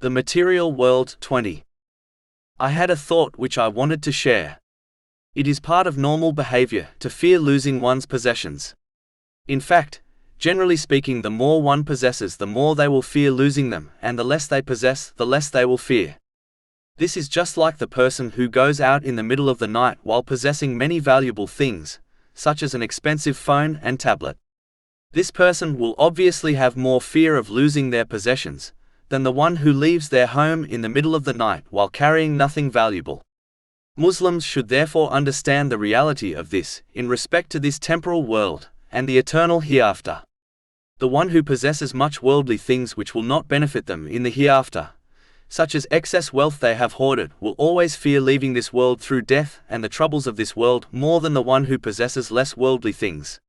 The Material World 20. I had a thought which I wanted to share. It is part of normal behavior to fear losing one's possessions. In fact, generally speaking, the more one possesses, the more they will fear losing them, and the less they possess, the less they will fear. This is just like the person who goes out in the middle of the night while possessing many valuable things, such as an expensive phone and tablet. This person will obviously have more fear of losing their possessions than the one who leaves their home in the middle of the night while carrying nothing valuable. Muslims should therefore understand the reality of this in respect to this temporal world and the eternal hereafter. The one who possesses much worldly things which will not benefit them in the hereafter, such as excess wealth they have hoarded, will always fear leaving this world through death and the troubles of this world more than the one who possesses less worldly things.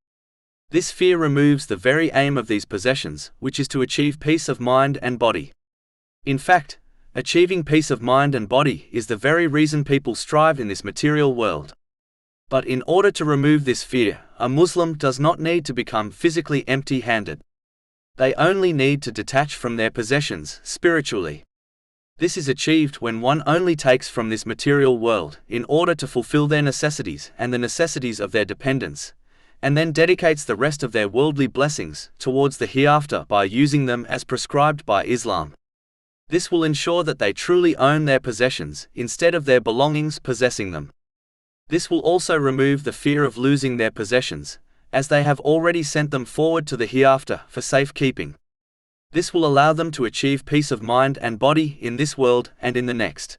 This fear removes the very aim of these possessions, which is to achieve peace of mind and body. In fact, achieving peace of mind and body is the very reason people strive in this material world. But in order to remove this fear, a Muslim does not need to become physically empty-handed. They only need to detach from their possessions spiritually. This is achieved when one only takes from this material world in order to fulfill their necessities and the necessities of their dependents, and then dedicates the rest of their worldly blessings towards the hereafter by using them as prescribed by Islam. This will ensure that they truly own their possessions instead of their belongings possessing them. This will also remove the fear of losing their possessions, as they have already sent them forward to the hereafter for safekeeping. This will allow them to achieve peace of mind and body in this world and in the next.